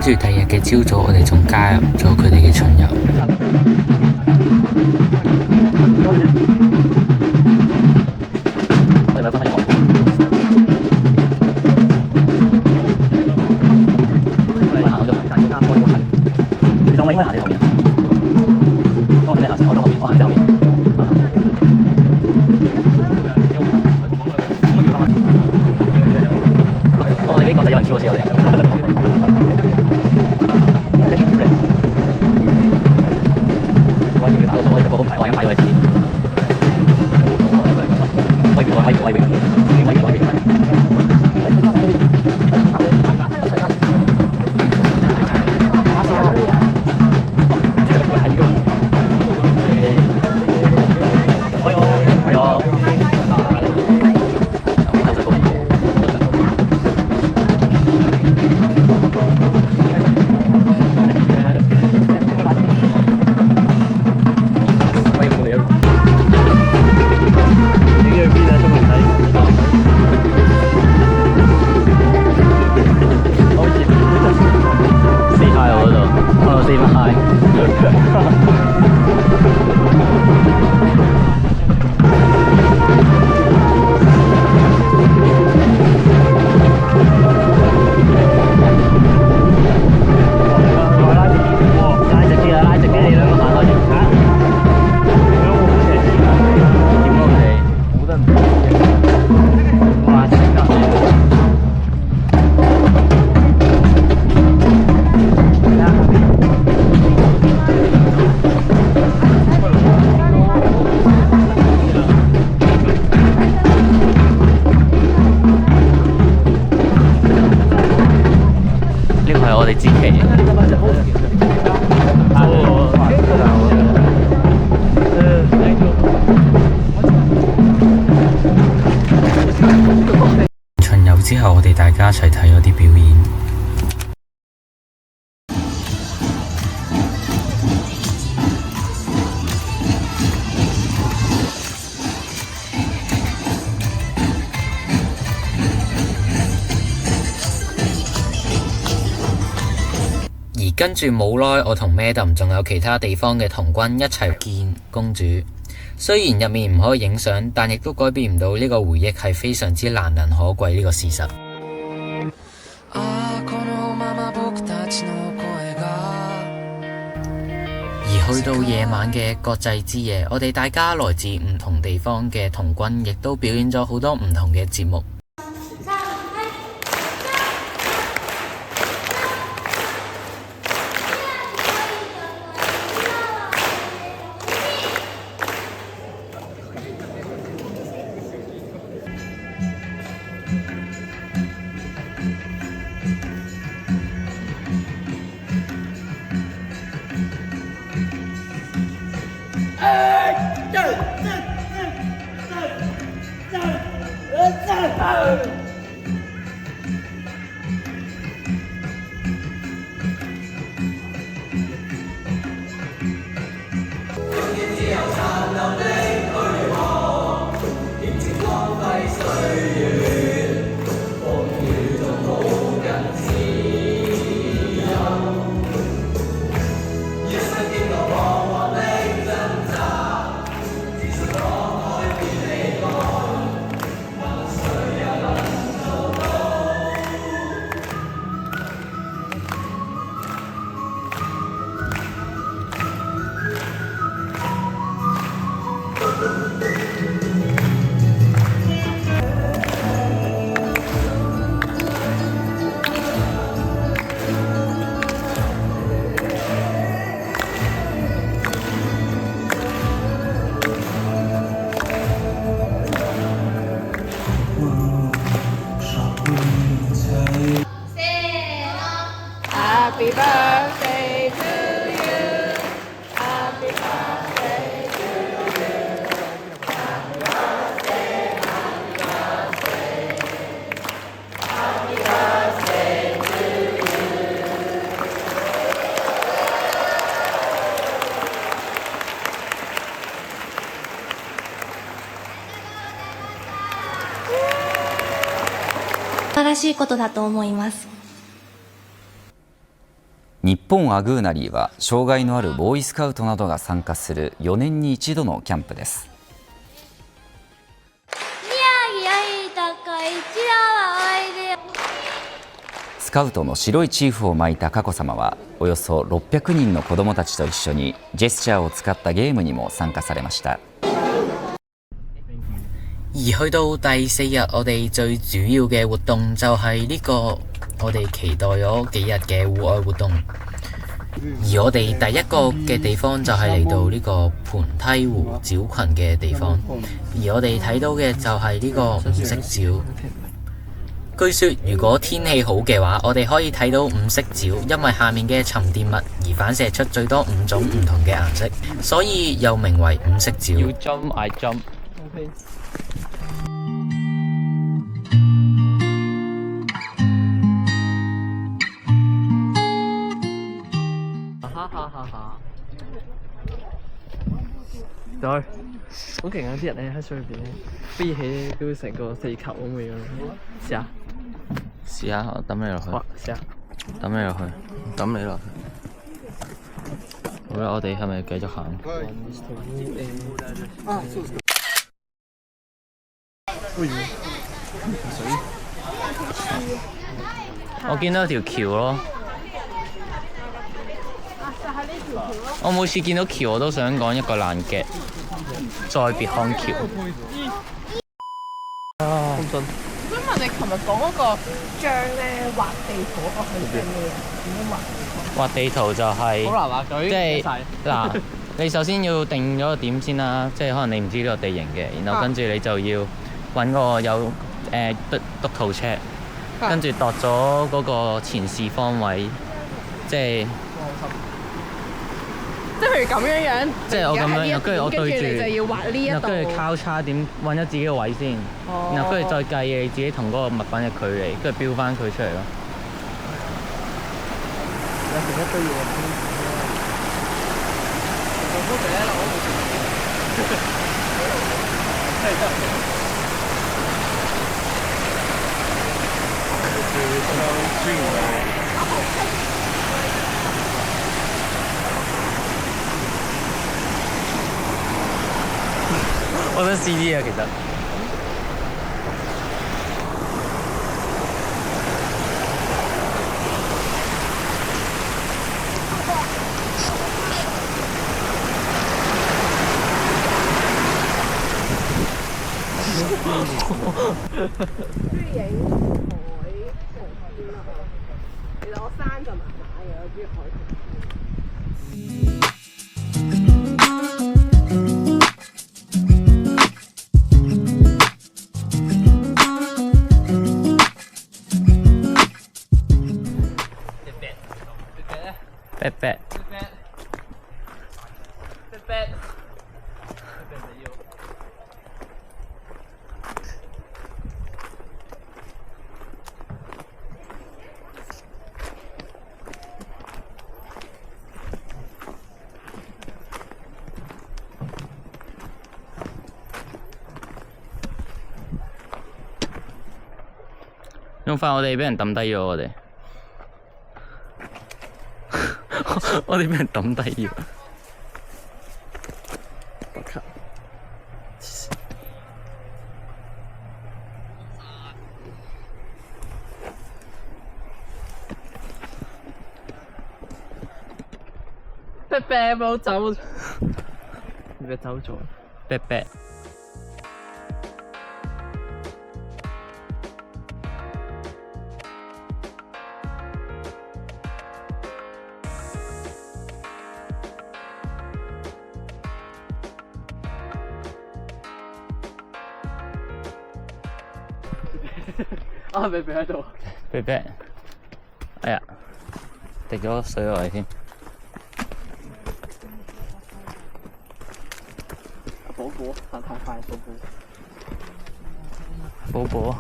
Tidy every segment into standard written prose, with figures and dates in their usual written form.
住第二日嘅朝早，我哋仲加入咗佢哋嘅巡遊。我哋支旗。巡遊之後，我哋大家一齊睇咗啲表演。而跟住冇耐，我同 Madam 仲有其他地方嘅童軍一齊見公主。雖然入面唔可以影相，但亦都改變唔到呢個回憶係非常之難能可貴呢個事實。而去到夜晚嘅國際之夜，我哋大家來自唔同地方嘅童軍，亦都表演咗好多唔同嘅節目。Happy birthday to you. Happy birthday to you. Happy birthday, happy birthday. Happy birthday to you. 素晴らしいことだと思います。日本アグーナリーは障害のあるボーイスカウトなどが参加する4年に一度のキャンプです。スカウトの白いチーフを巻いた佳子さまはおよそ600人の子どもたちと一緒にジェスチャーを使ったゲームにも參加されました。而去到第4日，我哋最主要嘅活動就係呢個我哋期待咗幾日嘅戶外活動。而我哋第一個嘅地方就係嚟到呢個盤梯湖沼群嘅地方，而我哋睇到嘅就係呢個五色沼。據說如果天氣好嘅話，我哋可以睇到五色沼，因為下面嘅沉澱物而反射出最多5種唔同嘅顏色，所以又名為五色沼。You jump, I jump. Okay. 對，好勁啊！啲人咧喺水入邊咧飛起都成個地球咁嘅樣，試下。試下，我抌你落去。哇！試下。抌你落去，抌你落去。好啦，我哋係咪繼續行？啊，そうですか。水。我見到條橋咯。我每次見到橋我都想講一個爛嘅，再別康橋。啊！咁真。我想問你，琴日講嗰個張咧畫地圖嗰個係咩嘢？點樣畫地圖？畫地圖就係好難畫佢，即係嗱，你首先要定咗個點先啦，即係可能你唔知呢個地形嘅，然後跟住你就要揾個有督圖尺，跟住度咗嗰個前視方位，即係。即係咁樣，即係我咁樣，跟住我對住，你就要畫呢一度，跟住交叉點揾咗自己嘅位先，然後跟住再計你自己同嗰個物品嘅距離，跟住標翻佢出嚟咯。有成一堆嘢我想試啲啊，其實。中意影海同天啊！其實我山就麻麻嘅，我中意海同天。Pet。用翻我哋俾人抌低咗，我哋我哋俾人抌低咗。啤啤冇走，你咪走咗。啤啤。啊！啤啤喺度。啤啤。哎呀，滴咗水落嚟添。寶寶行太快，寶寶。寶寶。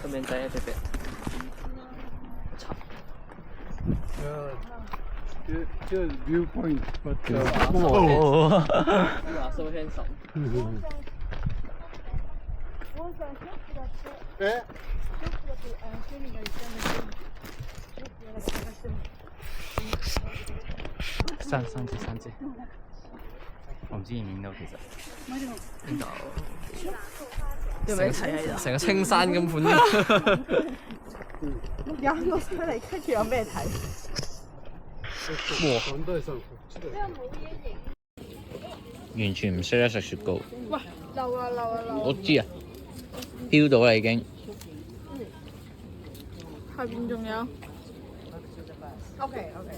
個面仔啊，啤啤。Just viewpoint, but Wow, so handsome. Eh? 三隻，我唔知影唔影到其實。有冇一齊喺度？成個青山咁款。有攞出嚟，跟住有咩睇？咁都係辛苦。完全唔識得食雪糕。喂，漏啊漏啊漏啊！我知啊，飄到啦已經。後邊仲有。OK OK。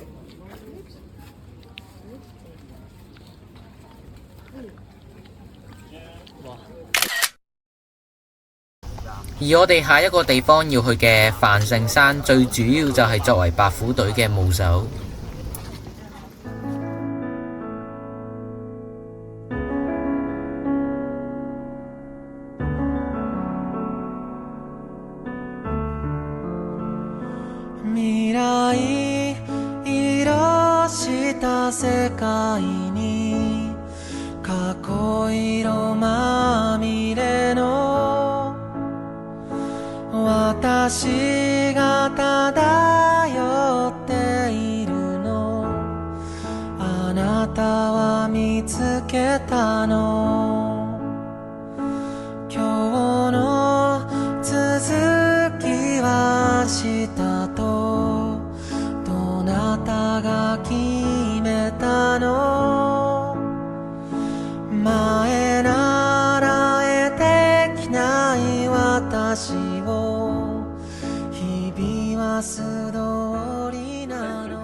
而我哋下一個地方要去嘅梵盛山，最主要就係作為白虎隊嘅務首。未来色した世界に過去色まみれの私が漂っているのあなたは見つけたの今日の続きは明日とどなたが決めたの前ならえできない私を日々は素通りなの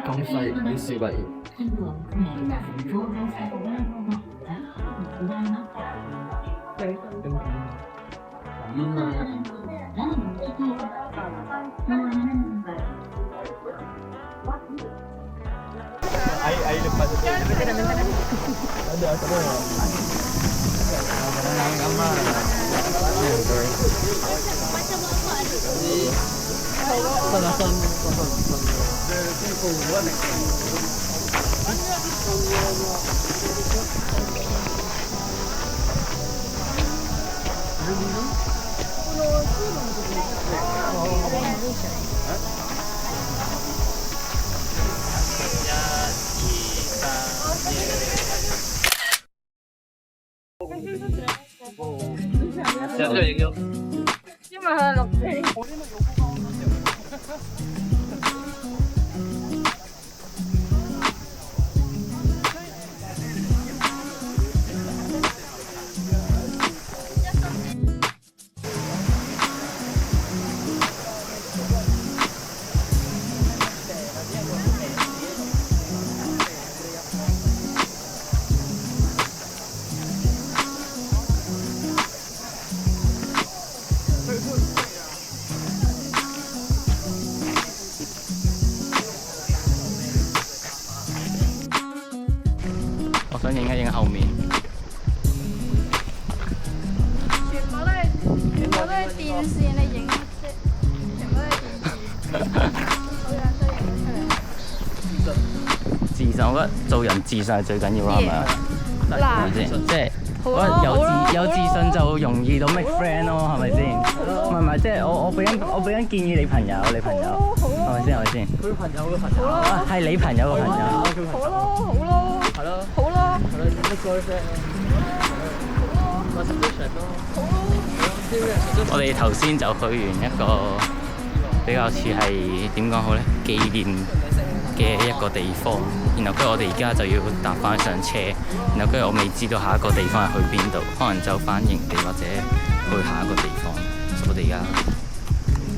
咁細啲視頻。因為佢係綠地。我想影一影後面。全部都係電視，你影啫，全部都係電視。好樣衰影出嚟。自信，我覺得做人自信係最緊要啦，係咪啊？係咪先？即係好我覺得咯有自信就容易到 make friend 咯，係咪先？唔係，即係我俾緊建議你朋友，係咪先？係咪先？佢朋友嘅朋友啊，係你朋友嘅朋友。好咯，好咯，係咯，好咯，係咯，乜鬼 friend 咯？我實都成咯。我哋頭先就去完一個比較似係點講好咧，紀念嘅一個地方，然後跟住我哋而家就要搭翻上車，然後跟住我未知道下一個地方係去邊度，可能就翻營地或者去下一個地方，所以我哋而家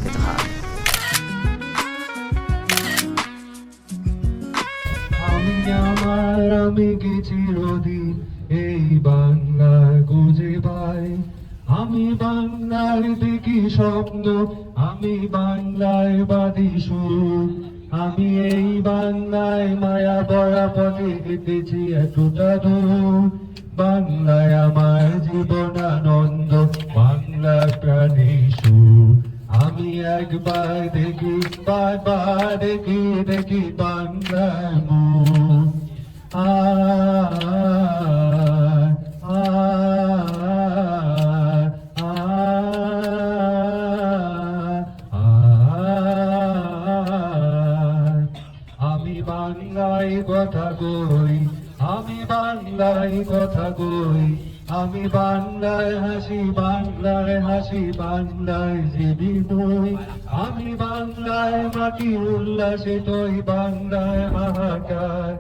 繼續行。 আমি কি চিরদিন এই বাংলার খুঁজে পাই আমি বাংলার দেখি স্বপ্ন আমি বাংলায় বাঁধি সুর আমি এই বাংলায় মায়া ভরা পথে হেঁটেছি এতটা দূর বাংলায় আমার জীবন আনন্দ বাংলা প্রাণী সুর আমি একবার দেখি বারবার দেখি দেখি বাংলার মুখ আমি বাংলায় কথা কই আমি বাংলায় কথা কই আমি বাংলায় হাসি বাংলায় জীবি বই আমি বাংলায় মাটি উল্লাসে তৈ বাংলায় হাহাকার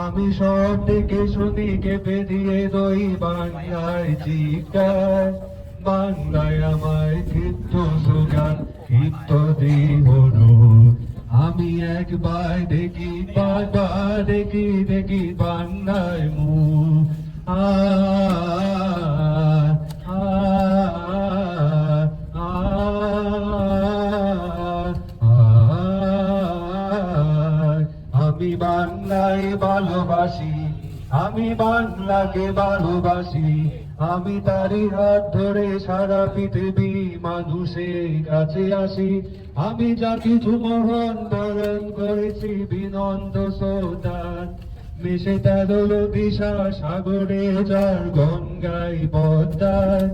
আমি সব থেকে শুনি কেঁপে দিয়ে দই বাংলায় চিৎকার বাংলায় আমায় ক্ষিপ্ত সুগান ক্ষিপ্ত দেহ আমি একবার দেখি বারবার দেখি দেখি বাংলায় মুখ আমি বাংলায় ভালোবাসি আমি বাংলাকে ভালোবাসি আমি তারই হাত ধরে সারা পৃথিবী মানুষের কাছে আসি আমি যা কিছু মহান বরণ করেছি বিনন্দ শ্রোতার মিশে তেরো দিশা সাগরে যার গঙ্গায় পদ্মায়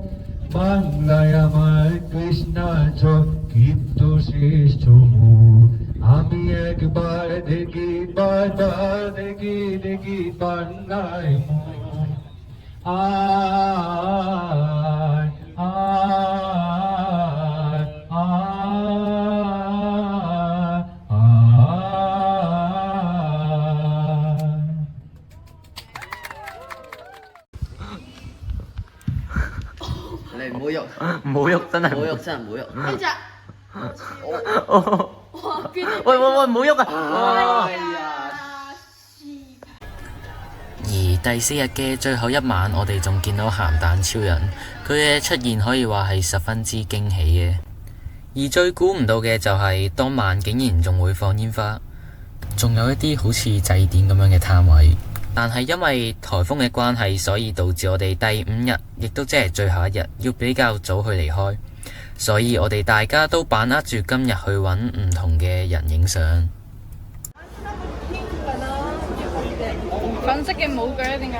বাংলায় আমার কৃষ্ণাচ ক্ষিপ্ত শ্রেষ্ঠ মুখ আমি একবার দেখি বারবার দেখি দেখি বাংলায় মুখ你唔好喐，侮辱真係唔好喐真係唔好喐。呢只哦哇邊喂，唔好喐啊！哎呀而第4日嘅最後一晚，我哋仲見到鹹蛋超人，佢嘅出現可以話係十分之驚喜嘅。而最估唔到嘅就係當晚竟然仲會放煙花，仲有一啲好似祭典咁樣嘅攤位。但係因為颱風嘅關係，所以導致我哋第5日，亦都即係最後一日，要比較早去離開。所以我哋大家都把握住今日去揾唔同嘅人影相。粉色嘅冇嘅點解？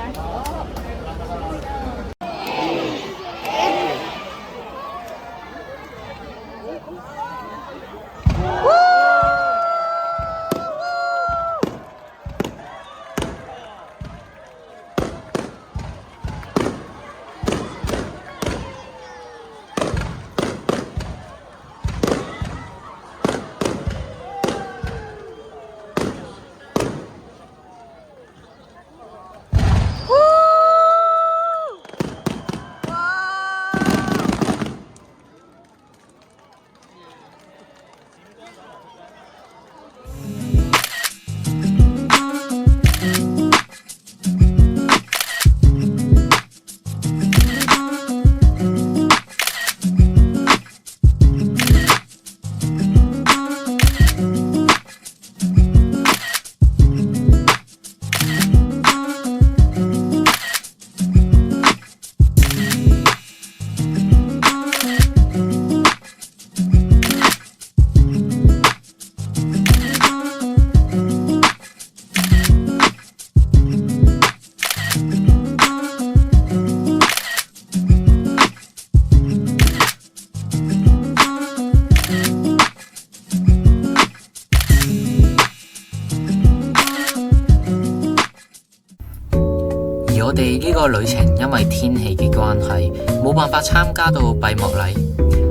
我哋呢個旅程因為天氣嘅關係，冇辦法參加到閉幕禮，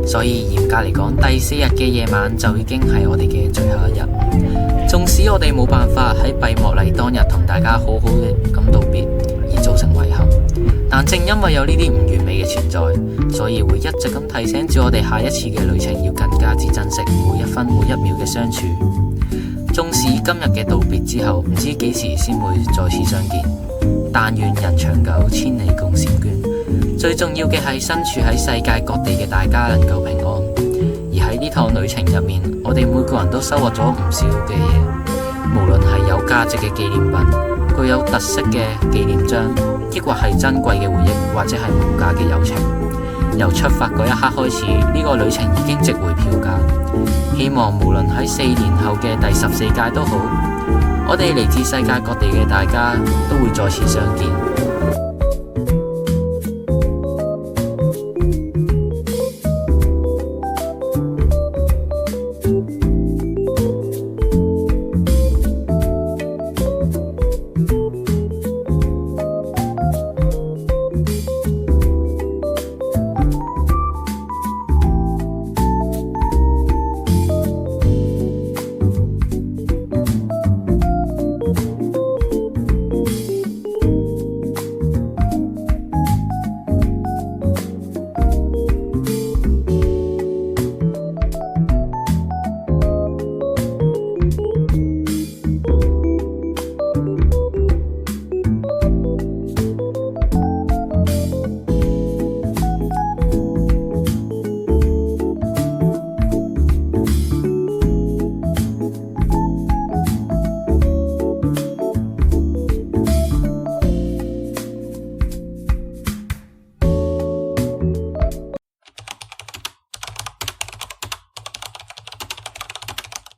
所以嚴格嚟講，第4日嘅夜晚就已經係我哋嘅最後一日。縱使我哋冇辦法喺閉幕禮當日同大家好好咁道別，而造成遺憾，但正因為有呢啲唔完美嘅存在，所以會一直咁提醒住我哋下一次嘅旅程要更加之珍惜每一分每一秒嘅相處。縱使今日嘅道別之後，唔知幾時先會再次相見。但願人長久，千里共嬋娟。最重要嘅係身處喺世界各地嘅大家能夠平安，而喺呢趟旅程入面，我哋每個人都收穫咗唔少嘅嘢，無論係有價值嘅紀念品、具有特色嘅紀念章，抑或係珍貴嘅回憶，或者係無價嘅友情。由出發嗰一刻開始，呢個旅程已經值回票價。希望無論喺4年後嘅第14屆都好，我哋嚟自世界各地嘅大家都會再次相見。